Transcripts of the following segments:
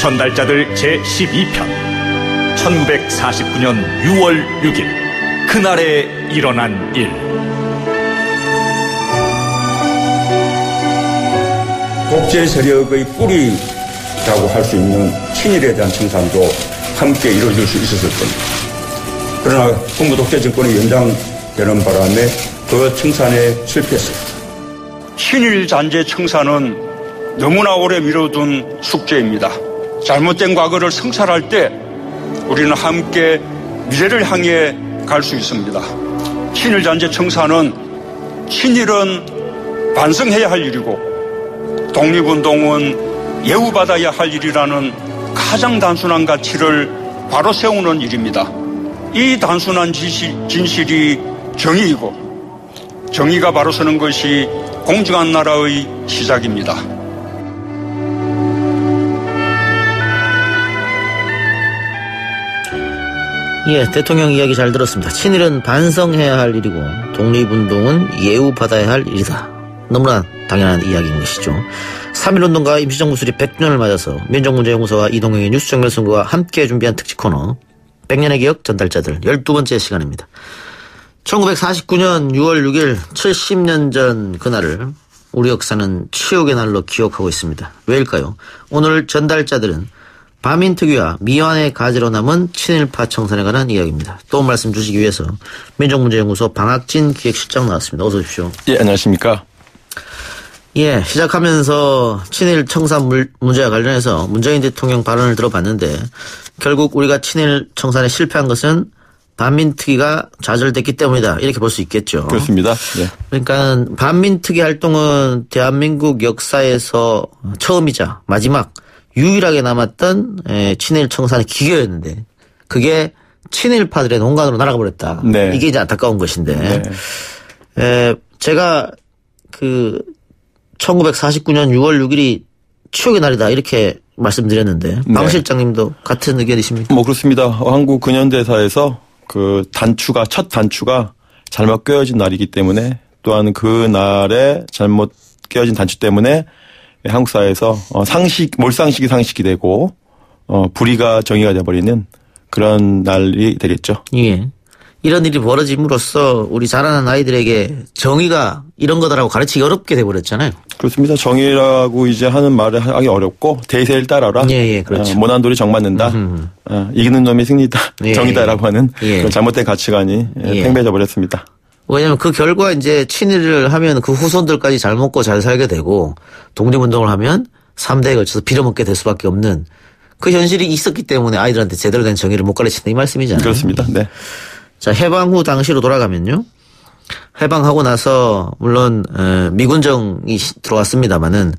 전달자들 제12편 1949년 6월 6일 그날에 일어난 일. 독재 세력의 뿌리라고 할 수 있는 친일에 대한 청산도 함께 이루어질 수 있었을 겁니다. 그러나 군부 독재 정권이 연장되는 바람에 그 청산에 실패했습니다. 친일 잔재 청산은 너무나 오래 미뤄둔 숙제입니다. 잘못된 과거를 성찰할 때 우리는 함께 미래를 향해 갈 수 있습니다. 친일 잔재 청산은 친일은 반성해야 할 일이고 독립운동은 예우받아야 할 일이라는 가장 단순한 가치를 바로 세우는 일입니다. 이 단순한 진실이 정의이고 정의가 바로 서는 것이 공정한 나라의 시작입니다. 예, 대통령 이야기 잘 들었습니다. 친일은 반성해야 할 일이고 독립운동은 예우받아야 할 일이다. 너무나 당연한 이야기인 것이죠. 3.1운동과 임시정부 수립 100주년을 맞아서 민족문제연구소와 이동영의 뉴스정렬선거와 함께 준비한 특집 코너 100년의 기억 전달자들 12번째 시간입니다. 1949년 6월 6일 70년 전 그날을 우리 역사는 치욕의 날로 기억하고 있습니다. 왜일까요? 오늘 전달자들은 반민특위와 미완의 가지로 남은 친일파 청산에 관한 이야기입니다. 도움 말씀 주시기 위해서 민족문제연구소 방학진 기획실장 나왔습니다. 어서 오십시오. 예, 안녕하십니까. 예, 시작하면서 친일 청산 문제와 관련해서 문재인 대통령 발언을 들어봤는데 결국 우리가 친일 청산에 실패한 것은 반민특위가 좌절됐기 때문이다. 이렇게 볼 수 있겠죠. 그렇습니다. 네. 그러니까 반민특위 활동은 대한민국 역사에서 처음이자 마지막 유일하게 남았던 친일 청산의 기교였는데 그게 친일파들의 농간으로 날아가 버렸다. 네. 이게 이제 안타까운 것인데 제가 1949년 6월 6일이 추억의 날이다 이렇게 말씀드렸는데 방 실장님도 같은 의견이십니까? 뭐 그렇습니다. 한국 근현대사에서 첫 단추가 잘못 꿰어진 날이기 때문에 또한 그 날에 잘못 꿰어진 단추 때문에 한국 사회에서 몰상식이 상식이 되고 불의가 정의가 돼버리는 그런 날이 되겠죠. 예. 이런 일이 벌어짐으로써 우리 자라는 아이들에게 정의가 이런 거다라고 가르치기 어렵게 돼버렸잖아요. 그렇습니다. 정의라고 이제 하는 말을 하기 어렵고 대세를 따라라. 예, 그렇죠. 모난돌이 정맞는다. 이기는 놈이 승리다. 예. 정의다라고 하는 그런 잘못된 가치관이 팽배해져 버렸습니다. 왜냐하면 그 결과 이제 친일을 하면 그 후손들까지 잘 먹고 잘 살게 되고 독립운동을 하면 3대에 걸쳐서 빌어먹게 될 수밖에 없는 그 현실이 있었기 때문에 아이들한테 제대로 된 정의를 못 가르친다 이 말씀이잖아요. 그렇습니다. 네. 자, 해방 후 당시로 돌아가면요. 해방하고 나서 물론 미군정이 들어왔습니다마는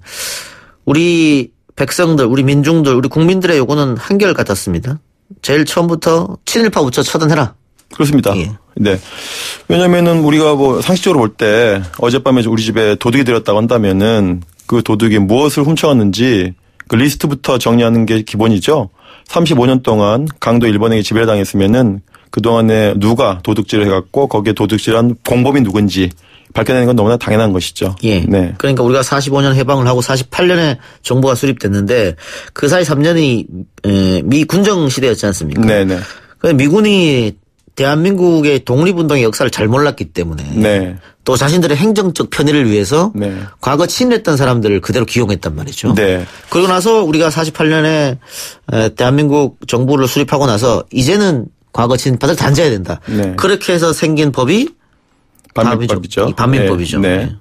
우리 백성들, 우리 민중들, 우리 국민들의 요구는 한결 같았습니다. 제일 처음부터 친일파부터 처단해라. 그렇습니다. 예. 네. 왜냐면은 우리가 상식적으로 볼 때 어젯밤에 우리 집에 도둑이 들었다고 한다면은 그 도둑이 무엇을 훔쳐갔는지 그 리스트부터 정리하는 게 기본이죠. 35년 동안 강도 일본에게 지배를 당했으면은 그동안에 누가 도둑질을 해갖고 거기에 도둑질한 공범이 누군지 밝혀내는 건 너무나 당연한 것이죠. 예. 네. 그러니까 우리가 45년 해방을 하고 48년에 정부가 수립됐는데 그 사이 3년이 미 군정 시대였지 않습니까? 네네. 미군이 대한민국의 독립운동의 역사를 잘 몰랐기 때문에 또 자신들의 행정적 편의를 위해서 과거 친일했던 사람들을 그대로 기용했단 말이죠. 네. 그러고 나서 우리가 48년에 대한민국 정부를 수립하고 나서 이제는 과거 친일파들 단죄해야 된다. 그렇게 해서 생긴 법이 반민법이죠. 반민법이죠. 네.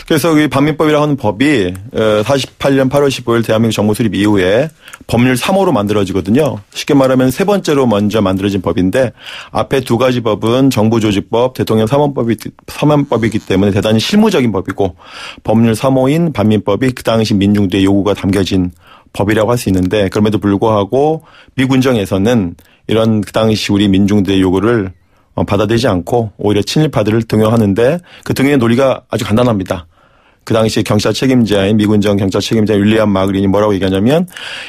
그래서 이 반민법이라고 하는 법이 48년 8월 15일 대한민국 정부 수립 이후에 법률 3호로 만들어지거든요. 쉽게 말하면 세 번째로 먼저 만들어진 법인데 앞에 두 가지 법은 정부조직법, 대통령 사면법이기 때문에 대단히 실무적인 법이고 법률 3호인 반민법이 그 당시 민중들의 요구가 담겨진 법이라고 할 수 있는데 그럼에도 불구하고 미군정에서는 이런 그 당시 우리 민중들의 요구를 받아들이지 않고 오히려 친일파들을 등용하는데 그 등용의 논리가 아주 간단합니다. 그 당시 경찰 책임자인 미군정 경찰 책임자 윌리엄 마그린이 뭐라고 얘기하냐면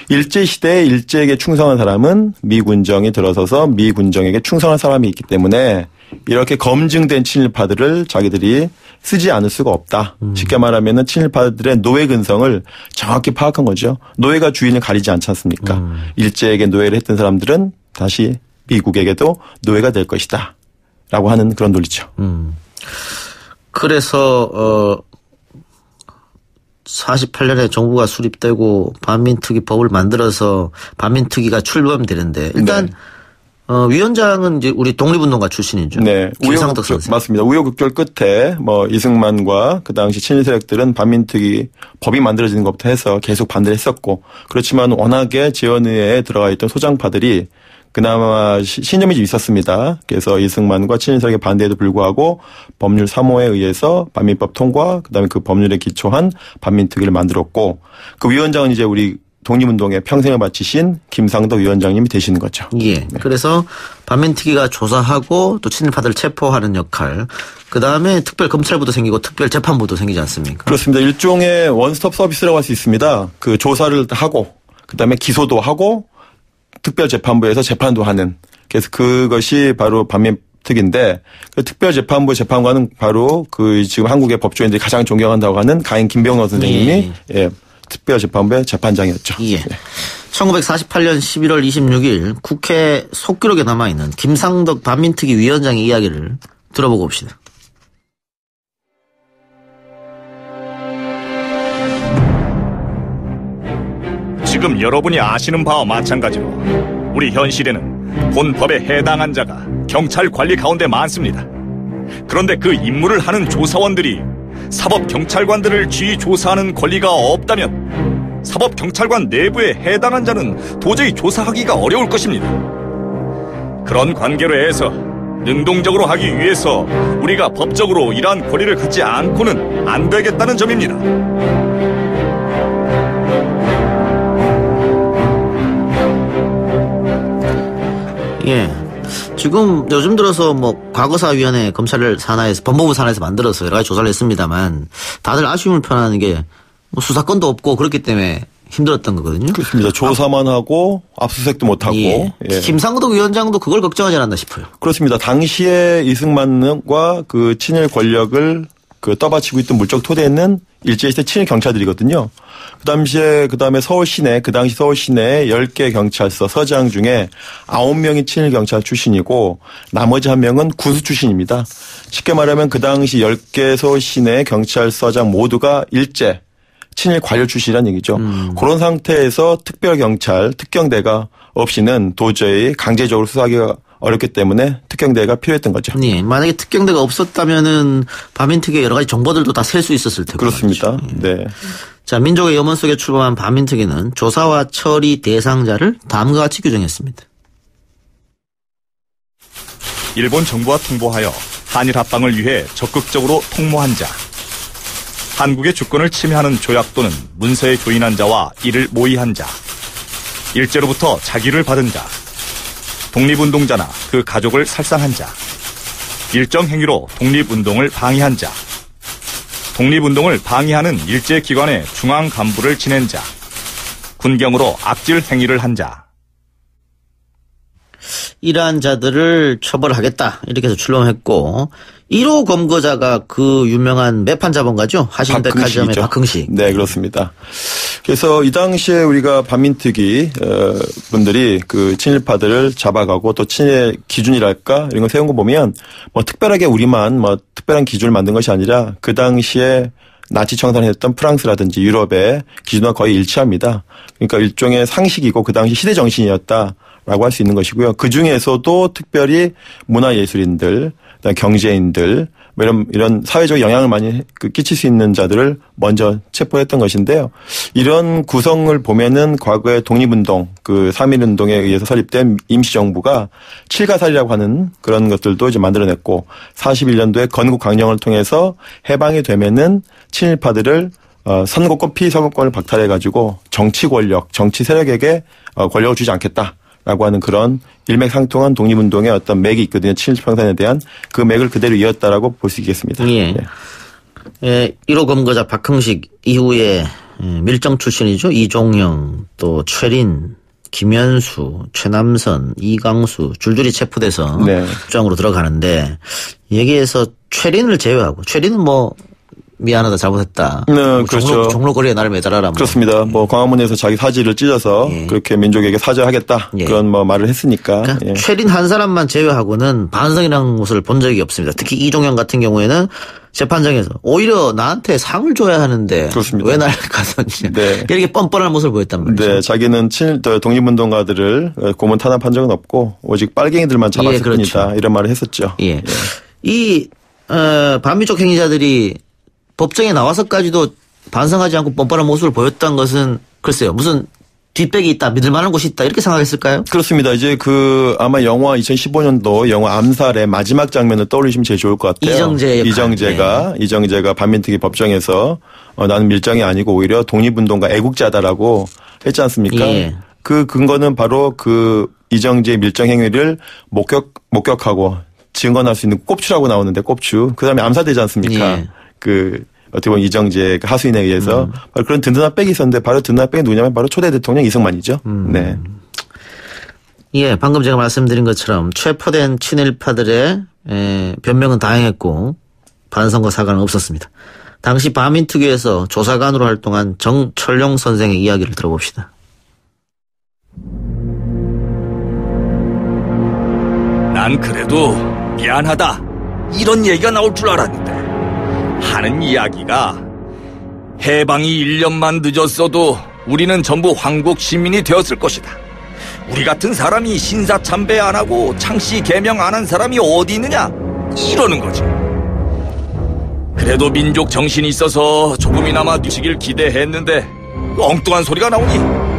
일제시대에 일제에게 충성한 사람은 미군정이 들어서서 미군정에게 충성한 사람이 있기 때문에 이렇게 검증된 친일파들을 자기들이 쓰지 않을 수가 없다. 쉽게 말하면 친일파들의 노예 근성을 정확히 파악한 거죠. 노예가 주인을 가리지 않지 않습니까? 일제에게 노예를 했던 사람들은 다시 미국에게도 노예가 될 것이다. 라고 하는 그런 논리죠. 그래서 48년에 정부가 수립되고 반민특위법을 만들어서 반민특위가 출범되는데 일단 네. 위원장은 이제 우리 독립운동가 출신이죠. 네. 김상덕 선생. 맞습니다. 우여곡절 끝에 이승만과 그 당시 친일 세력들은 반민특위 법이 만들어지는 것부터 해서 계속 반대를 했었고 그렇지만 워낙에 재헌의회에 들어가 있던 소장파들이 그나마 신념이 좀 있었습니다. 그래서 이승만과 친일 세력의 반대에도 불구하고 법률 3호에 의해서 반민법 통과 그다음에 그 법률에 기초한 반민특위를 만들었고 그 위원장은 이제 우리 독립운동에 평생을 바치신 김상덕 위원장님이 되시는 거죠. 예. 네. 그래서 반민특위가 조사하고 또 친일파들을 체포하는 역할. 그다음에 특별검찰부도 생기고 특별재판부도 생기지 않습니까? 그렇습니다. 일종의 원스톱 서비스라고 할 수 있습니다. 그 조사를 하고 그다음에 기소도 하고 특별재판부에서 재판도 하는. 그래서 그것이 바로 반민특위인데 그 특별재판부 재판관은 바로 그 지금 한국의 법조인들이 가장 존경한다고 하는 가인 김병호 선생님이 예. 특별재판부의 재판장이었죠. 예. 1948년 11월 26일 국회 속기록에 남아있는 김상덕 반민특위 위원장의 이야기를 들어보고 옵시다. 지금 여러분이 아시는 바와 마찬가지로 우리 현실에는 본 법에 해당한 자가 경찰 관리 가운데 많습니다. 그런데 그 임무를 하는 조사원들이 사법경찰관들을 지휘 조사하는 권리가 없다면 사법경찰관 내부에 해당한 자는 도저히 조사하기가 어려울 것입니다. 그런 관계로 해서 능동적으로 하기 위해서 우리가 법적으로 이러한 권리를 갖지 않고는 안 되겠다는 점입니다. 예. 지금 요즘 들어서 과거사위원회 검찰을 산하에서 법무부 산하에서 만들어서 여러 가지 조사를 했습니다만 다들 아쉬움을 표현하는 게 수사권도 없고 그렇기 때문에 힘들었던 거거든요. 그렇습니다. 조사만 하고 압수수색도 못 하고. 예. 예. 김상덕 위원장도 그걸 걱정하지 않았나 싶어요. 그렇습니다. 당시에 이승만과 그 친일 권력을 떠받치고 있던 물적 토대는 일제시대 친일 경찰들이거든요. 그다음에 서울 시내, 그 당시 서울 시내 10개 경찰서 서장 중에 9명이 친일 경찰 출신이고 나머지 1명은 군수 출신입니다. 쉽게 말하면 그 당시 10개 서울 시내 경찰서장 모두가 일제 친일 관료 출신이라는 얘기죠. 그런 상태에서 특별경찰, 특경대가 없이는 도저히 강제적으로 수사하기가 어렵기 때문에 특경대가 필요했던 거죠. 네, 만약에 특경대가 없었다면은 반민특위의 여러 가지 정보들도 다 셀 수 있었을 테고. 그렇습니다. 네. 자, 민족의 염원 속에 출범한 반민특위는 조사와 처리 대상자를 다음과 같이 규정했습니다. 일본 정부와 통보하여 한일 합방을 위해 적극적으로 통모한 자, 한국의 주권을 침해하는 조약 또는 문서에 조인한 자와 이를 모의한 자, 일제로부터 자기를 받은 자, 독립운동자나 그 가족을 살상한 자, 일정 행위로 독립운동을 방해한 자, 독립운동을 방해하는 일제기관의 중앙 간부를 지낸 자, 군경으로 악질 행위를 한 자. 이러한 자들을 처벌하겠다 이렇게 해서 출범했고 1호 검거자가 그 유명한 매판 자본가죠. 하신백화점의 박흥식. 네, 그렇습니다. 그래서 이 당시에 우리가 반민특위 분들이 그 친일파들을 잡아가고 또 친일 기준이랄까 이런 거 세운 거 보면 특별하게 우리만 특별한 기준을 만든 것이 아니라 그 당시에 나치 청산했던 프랑스라든지 유럽의 기준과 거의 일치합니다. 그러니까 일종의 상식이고 그 당시 시대 정신이었다라고 할 수 있는 것이고요. 그 중에서도 특별히 문화예술인들, 경제인들, 이런 사회적 영향을 많이 끼칠 수 있는 자들을 먼저 체포했던 것인데요. 이런 구성을 보면은 과거의 독립운동, 3.1운동에 의해서 설립된 임시정부가 칠가살이라고 하는 그런 것들도 이제 만들어냈고 41년도에 건국강령을 통해서 해방이 되면은 친일파들을 선거권, 피선거권을 박탈해가지고 정치 권력, 정치 세력에게 권력을 주지 않겠다. 라고 하는 그런 일맥상통한 독립운동의 어떤 맥이 있거든요. 친일평산에 대한 그 맥을 그대로 이었다라고 볼 수 있겠습니다. 예. 1호 검거자 박흥식 이후에 밀정 출신이죠. 이종영, 또 최린, 김현수, 최남선, 이강수 줄줄이 체포돼서 네. 수장으로 들어가는데 여기에서 최린을 제외하고 최린은 뭐 미안하다 잘못했다. 네, 그렇죠. 종로거리에 나를 매달아라. 그렇습니다. 뭐 광화문에서 자기 사지를 찢어서 그렇게 민족에게 사죄하겠다 그런 뭐 말을 했으니까. 그러니까 최린 한 사람만 제외하고는 반성이라는 것을 본 적이 없습니다. 특히 이종영 같은 경우에는 재판장에서 오히려 나한테 상을 줘야 하는데 그렇습니다. 왜 날 가뒀냐. 네. 이렇게 뻔뻔한 모습을 보였단 말이죠. 네, 자기는 독립운동가들을 고문 탄압한 적은 없고 오직 빨갱이들만 잡았을 그렇죠. 뿐이다. 이런 말을 했었죠. 예. 이 반미족 행위자들이 법정에 나와서까지도 반성하지 않고 뻔뻔한 모습을 보였던 것은 글쎄요. 무슨 뒷백이 있다, 믿을 만한 곳이 있다 이렇게 생각했을까요? 그렇습니다. 이제 아마 영화 2015년도 영화 암살의 마지막 장면을 떠올리시면 제일 좋을 것 같아요. 이정재가 반민특위 법정에서 나는 밀정이 아니고 오히려 독립운동가 애국자다라고 했지 않습니까? 예. 그 근거는 바로 이정재의 밀정 행위를 목격하고 증언할 수 있는 꼽추라고 나오는데 꼽추. 그다음에 암살되지 않습니까? 예. 어떻게 보면 이정재 하수인에 의해서 바로 그런 든든한 백이 있었는데 바로 든든한 백이 누구냐면 바로 초대 대통령 이승만이죠. 네. 예, 방금 제가 말씀드린 것처럼 체포된 친일파들의 변명은 다양했고 반성과 사과는 없었습니다. 당시 반민특위에서 조사관으로 활동한 정철용 선생의 이야기를 들어봅시다. 난 그래도 미안하다 이런 얘기가 나올 줄 알았는데 하는 이야기가 해방이 1년만 늦었어도 우리는 전부 황국 시민이 되었을 것이다. 우리 같은 사람이 신사참배 안 하고 창씨 개명 안 한 사람이 어디 있느냐 이러는 거지. 그래도 민족 정신이 있어서 조금이나마 뒤지길 기대했는데 엉뚱한 소리가 나오니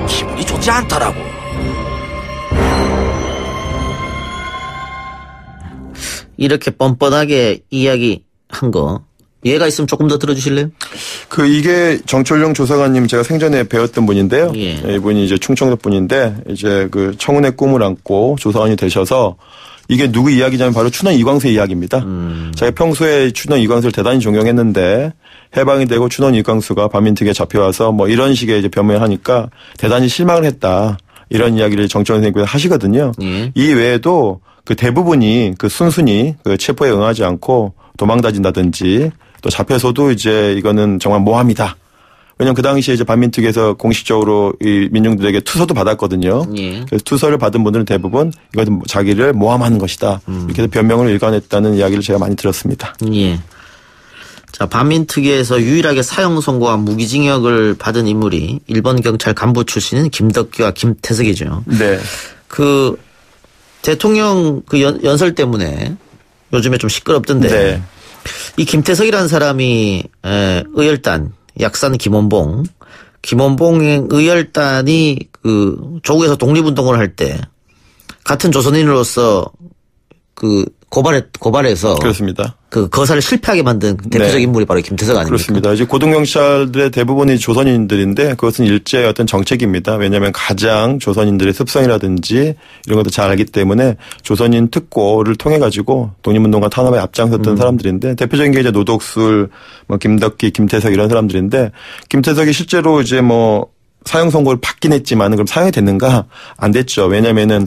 기분이 좋지 않더라고. 이렇게 뻔뻔하게 이야기한 거 이해가 있으면 조금 더 들어주실래요? 이게 정철용 조사관님 제가 생전에 배웠던 분인데요. 예. 이분이 이제 충청도 분인데 이제 청운의 꿈을 안고 조사관이 되셔서 이게 누구 이야기냐면 바로 춘원 이광수의 이야기입니다. 제가 평소에 춘원 이광수를 대단히 존경했는데 해방이 되고 춘원 이광수가 반민특위에 잡혀와서 뭐 이런 식의 이제 변명을 하니까 대단히 실망을 했다. 이런 이야기를 정철용 선생님께서 하시거든요. 예. 이 외에도 대부분이 순순히 체포에 응하지 않고 도망다닌다든지 또 잡혀서도 이제 이거는 정말 모함이다. 왜냐면 그 당시에 이제 반민특위에서 공식적으로 이 민중들에게 투서도 받았거든요. 예. 그래서 투서를 받은 분들은 대부분 이것은 자기를 모함하는 것이다. 이렇게 해서 변명을 일관했다는 이야기를 제가 많이 들었습니다. 예. 자, 반민특위에서 유일하게 사형 선고와 무기징역을 받은 인물이 일본 경찰 간부 출신인 김덕기와 김태석이죠. 네. 대통령 연설 때문에 요즘에 좀 시끄럽던데. 네. 이 김태석이라는 사람이 의열단 약산 김원봉의 의열단이 조국에서 독립운동을 할 때 같은 조선인으로서 고발해서 그렇습니다. 거사를 실패하게 만든 대표적 네. 인물이 바로 김태석 아닙니까? 그렇습니다. 이제 고등경찰들의 대부분이 조선인들인데 그것은 일제의 어떤 정책입니다. 왜냐하면 가장 조선인들의 습성이라든지 이런 것도 잘 알기 때문에 조선인 특고를 통해 가지고 독립운동과 탄압에 앞장섰던 사람들인데 대표적인 게 이제 노덕술, 김덕기, 김태석 이런 사람들인데 김태석이 실제로 이제 사형 선고를 받긴 했지만 그럼 사형이 됐는가? 안 됐죠. 왜냐면은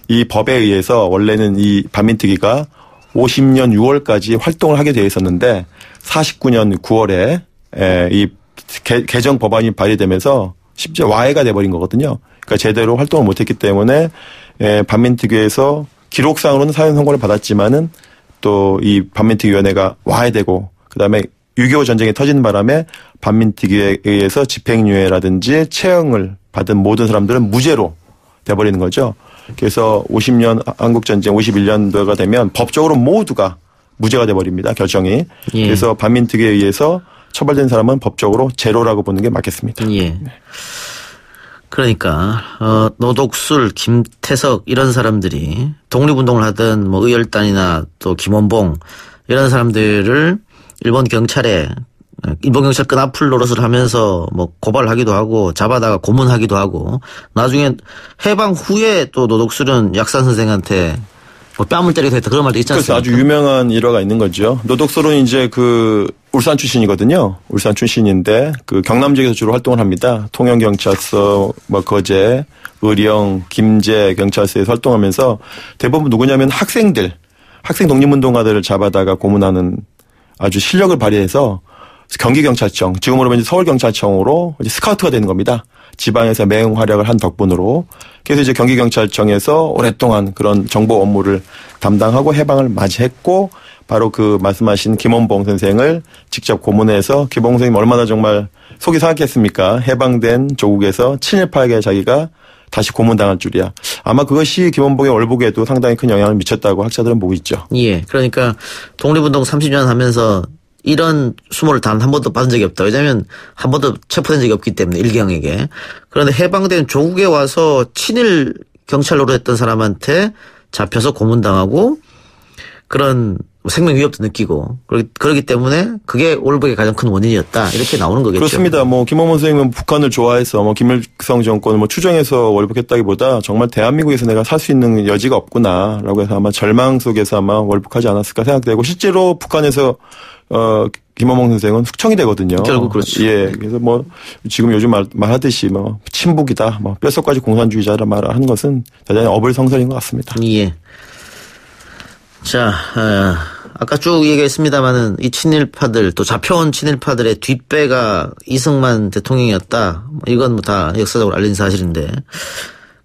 이 법에 의해서 원래는 이 반민특위가 50년 6월까지 활동을 하게 되어 있었는데 49년 9월에 이 개정 법안이 발의되면서 심지어 와해가 돼버린 거거든요. 그러니까 제대로 활동을 못했기 때문에 반민특위에서 기록상으로는 사형 선고를 받았지만은 또 이 반민특위위원회가 와해되고 그다음에 6.25 전쟁이 터지는 바람에 반민특위에 의해서 집행유예라든지 체형을 받은 모든 사람들은 무죄로 돼버리는 거죠. 그래서 50년 한국전쟁 51년도가 되면 법적으로 모두가 무죄가 돼버립니다. 결정이. 예. 그래서 반민특위에 의해서 처벌된 사람은 법적으로 제로라고 보는 게 맞겠습니다. 예. 네. 그러니까 노덕술, 김태석 이런 사람들이 독립운동을 하던 의열단이나 또 김원봉 이런 사람들을 일본 경찰 끈앞풀 노릇을 하면서 고발을 하기도 하고 잡아다가 고문하기도 하고 나중에 해방 후에 또 노덕술은 약산 선생한테 뺨을 때리기도 했다 그런 말도 있지 않습니까? 그래서 아주 유명한 일화가 있는 거죠. 노덕술은 이제 울산 출신이거든요. 울산 출신인데 그 경남 지역에서 주로 활동을 합니다. 통영경찰서, 거제, 의령, 김제 경찰서에서 활동하면서 대부분 누구냐면 학생 독립운동가들을 잡아다가 고문하는 아주 실력을 발휘해서 경기경찰청, 지금으로 보면 서울경찰청으로 이제 스카우트가 되는 겁니다. 지방에서 맹활약을 한 덕분으로. 그래서 이제 경기경찰청에서 오랫동안 그런 정보 업무를 담당하고 해방을 맞이했고, 바로 그 말씀하신 김원봉 선생을 직접 고문해서 김원봉 선생님 얼마나 정말 속이 상했겠습니까? 해방된 조국에서 친일파에게 자기가 다시 고문당할 줄이야. 아마 그것이 김원봉의 월북에도 상당히 큰 영향을 미쳤다고 학자들은 보고 있죠. 예. 그러니까 독립운동 30년 하면서 이런 수모를 단 한 번도 받은 적이 없다. 왜냐하면 한 번도 체포된 적이 없기 때문에 일경에게. 그런데 해방된 조국에 와서 친일 경찰 노릇했던 사람한테 잡혀서 고문당하고 그런 생명 위협도 느끼고 그렇기 때문에 그게 월북의 가장 큰 원인이었다. 이렇게 나오는 거겠죠. 그렇습니다. 김원봉 선생님은 북한을 좋아해서 김일성 정권을 추정해서 월북했다기보다 정말 대한민국에서 내가 살 수 있는 여지가 없구나라고 해서 아마 절망 속에서 아마 월북하지 않았을까 생각되고 실제로 북한에서 김원봉 선생은 숙청이 되거든요. 결국 그렇죠. 예. 그래서 지금 요즘 말하듯이 친북이다, 뼛속까지 공산주의자라 말하는 것은 대단히 어불성설인 것 같습니다. 예. 자, 아까 쭉 얘기했습니다만은 이 친일파들 또 잡혀온 친일파들의 뒷배가 이승만 대통령이었다. 이건 다 역사적으로 알린 사실인데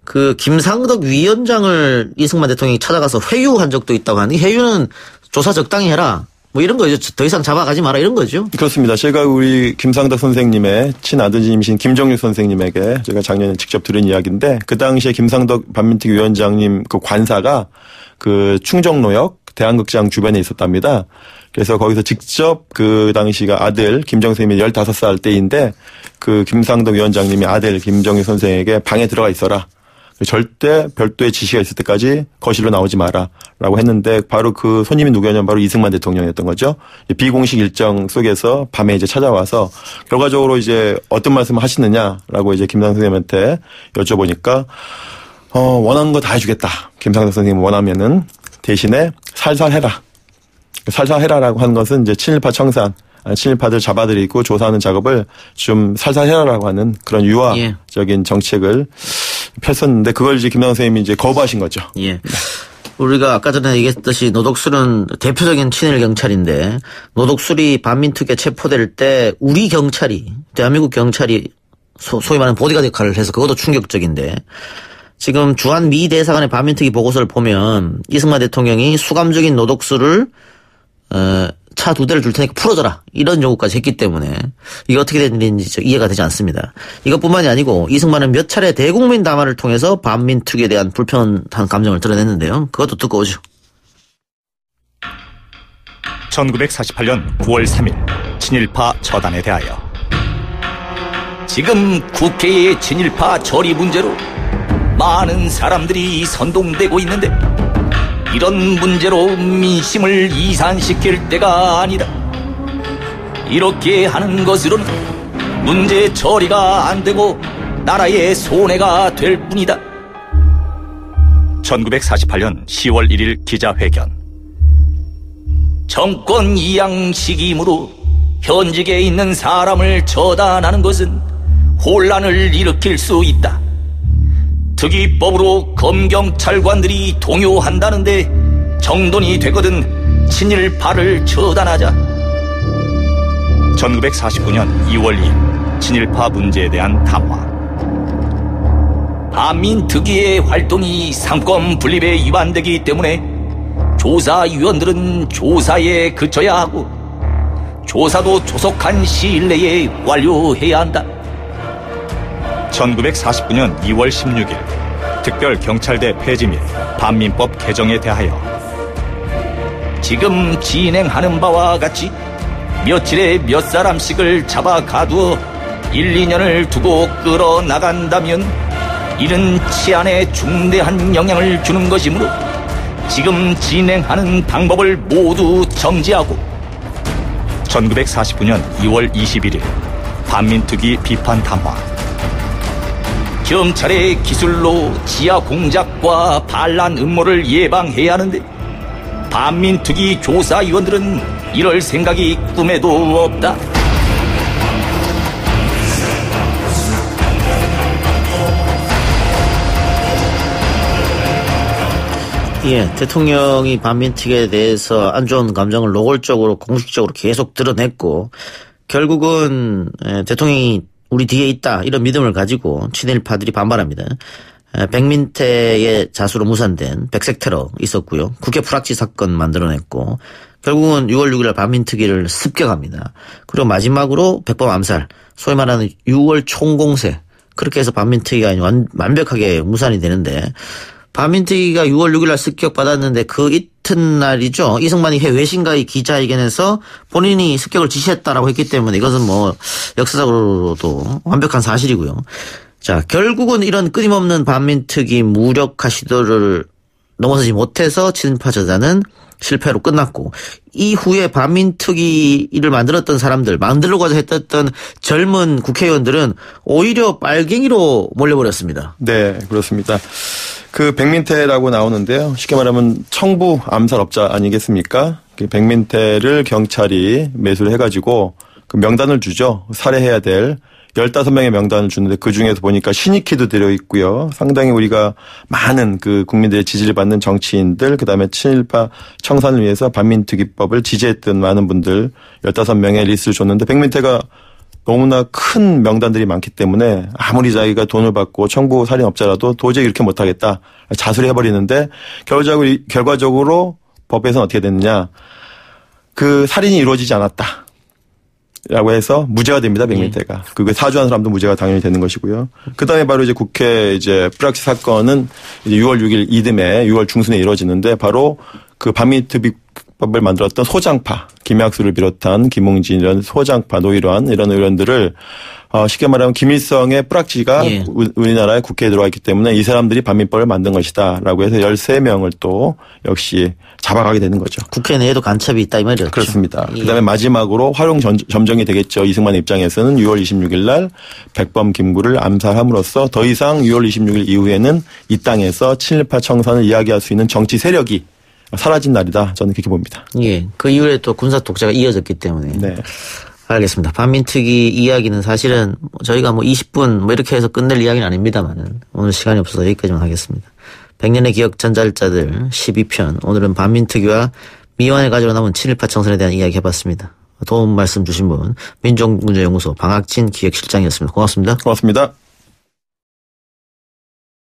그 김상덕 위원장을 이승만 대통령이 찾아가서 회유한 적도 있다고 하니 회유는 조사 적당히 해라. 이런 거죠. 더 이상 잡아가지 마라 이런 거죠. 그렇습니다. 제가 우리 김상덕 선생님의 친아드님이신 김정일 선생님에게 제가 작년에 직접 들은 이야기인데 그 당시에 김상덕 반민특위 위원장님 그 관사가 그 충정로역 대한극장 주변에 있었답니다. 그래서 거기서 직접 그 당시가 아들 김정 선생님이 15살 때인데 그 김상덕 위원장님이 아들 김정일 선생에게 방에 들어가 있어라. 절대 별도의 지시가 있을 때까지 거실로 나오지 마라라고 했는데 바로 그 손님이 누구였냐면 바로 이승만 대통령이었던 거죠. 비공식 일정 속에서 밤에 이제 찾아와서 결과적으로 이제 어떤 말씀을 하시느냐라고 이제 김상덕 선생님한테 여쭤보니까 원하는 거 다 해주겠다. 김상덕 선생님 원하면은 대신에 살살 해라. 살살 해라라고 하는 것은 이제 친일파 청산, 친일파들 잡아들이고 조사하는 작업을 좀 살살 해라라고 하는 그런 유화적인 정책을 폈었는데 그걸 이제 김상덕 선생님이 이제 거부하신 거죠. 예. 우리가 아까 전에 얘기했듯이 노덕술은 대표적인 친일 경찰인데 노덕술이 반민특위에 체포될 때 우리 경찰이 대한민국 경찰이 소위 말하는 보디가드 역할을 해서 그것도 충격적인데 지금 주한 미 대사관의 반민특위 보고서를 보면 이승만 대통령이 수감적인 노덕술을 차 2대를 줄 테니까 풀어줘라 이런 요구까지 했기 때문에 이게 어떻게 됐는지 이해가 되지 않습니다. 이것뿐만이 아니고 이승만은 몇 차례 대국민 담화를 통해서 반민특위에 대한 불편한 감정을 드러냈는데요. 그것도 듣고 오죠. 1948년 9월 3일 친일파 처단에 대하여 지금 국회의 친일파 처리 문제로 많은 사람들이 선동되고 있는데 이런 문제로 민심을 이산시킬 때가 아니다. 이렇게 하는 것으로는 문제 처리가 안 되고 나라의 손해가 될 뿐이다. 1948년 10월 1일 기자회견. 정권 이양 시기이므로 현직에 있는 사람을 처단하는 것은 혼란을 일으킬 수 있다. 특위법으로 검경찰관들이 동요한다는데 정돈이 되거든 친일파를 처단하자. 1949년 2월 2일 친일파 문제에 대한 담화. 반민특위의 활동이 상권 분립에 위반되기 때문에 조사위원들은 조사에 그쳐야 하고 조사도 조속한 시일 내에 완료해야 한다. 1949년 2월 16일 특별경찰대 폐지 및 반민법 개정에 대하여 지금 진행하는 바와 같이 며칠에 몇 사람씩을 잡아 가두어 1, 2년을 두고 끌어나간다면 이는 치안에 중대한 영향을 주는 것이므로 지금 진행하는 방법을 모두 정지하고 1949년 2월 21일 반민특위 비판 담화. 경찰의 기술로 지하 공작과 반란 음모를 예방해야 하는데 반민특위 조사위원들은 이럴 생각이 꿈에도 없다. 예, 대통령이 반민특위에 대해서 안 좋은 감정을 노골적으로 공식적으로 계속 드러냈고 결국은 대통령이 우리 뒤에 있다 이런 믿음을 가지고 친일파들이 반발합니다. 백민태의 자수로 무산된 백색 테러 있었고요. 국회 불합치 사건 만들어냈고 결국은 6월 6일 반민특위를 습격합니다. 그리고 마지막으로 백범 암살, 소위 말하는 6월 총공세, 그렇게 해서 반민특위가 완벽하게 무산이 되는데 반민특위가 6월 6일 날 습격받았는데 그 이튿날이죠. 이승만이 외신과의 기자회견에서 본인이 습격을 지시했다라고 했기 때문에 이것은 뭐 역사적으로도 완벽한 사실이고요. 자, 결국은 이런 끊임없는 반민특위 무력화 시도를 넘어서지 못해서 친일파 저자는 실패로 끝났고 이후에 반민특위를 만들었던 사람들, 만들려고 했던 젊은 국회의원들은 오히려 빨갱이로 몰려버렸습니다. 네, 그렇습니다. 그 백민태라고 나오는데요. 쉽게 말하면 청부 암살업자 아니겠습니까? 그 백민태를 경찰이 매수를 해가지고 그 명단을 주죠. 살해해야 될 15명의 명단을 주는데 그중에서 보니까 신익희도 들어있고요. 상당히 우리가 많은 그 국민들의 지지를 받는 정치인들, 그다음에 친일파 청산을 위해서 반민특위법을 지지했던 많은 분들 15명의 리스트를 줬는데 백민태가 너무나 큰 명단들이 많기 때문에 아무리 자기가 돈을 받고 청부 살인업자라도 도저히 이렇게 못하겠다. 자수를 해버리는데 결과적으로 법에서는 어떻게 됐느냐. 그 살인이 이루어지지 않았다. 라고 해서 무죄가 됩니다, 백민태가. 그게 사주한 사람도 무죄가 당연히 되는 것이고요. 그 다음에 바로 이제 국회 이제 불합치 사건은 이제 6월 6일 이듬해 6월 중순에 이루어지는데 바로 그 반민특위법을 만들었던 소장파, 김학수를 비롯한 김웅진 이런 소장파, 노일환 이런 의원들을 쉽게 말하면 김일성의 뿌락지가 우리나라의 국회에 들어와 있기 때문에 이 사람들이 반민법을 만든 것이다 라고 해서 13명을 또 역시 잡아가게 되는 거죠. 국회 내에도 간첩이 있다 이 말이었죠. 그렇습니다. 그다음에 마지막으로 활용 점정이 되겠죠. 이승만의 입장에서는 6월 26일 날 백범 김구를 암살함으로써 더 이상 6월 26일 이후에는 이 땅에서 친일파 청산을 이야기할 수 있는 정치 세력이 사라진 날이다. 저는 그렇게 봅니다. 예. 그 이후에 또 군사 독재가 이어졌기 때문에. 네. 알겠습니다. 반민특위 이야기는 사실은 저희가 뭐 20분 뭐 이렇게 해서 끝낼 이야기는 아닙니다만은 오늘 시간이 없어서 여기까지만 하겠습니다. 100년의 기억 전달자들 12편. 오늘은 반민특위와 미완을 가지고 남은 친일파 청산에 대한 이야기 해봤습니다. 도움 말씀 주신 분 민족문제연구소 방학진 기획실장이었습니다. 고맙습니다. 고맙습니다.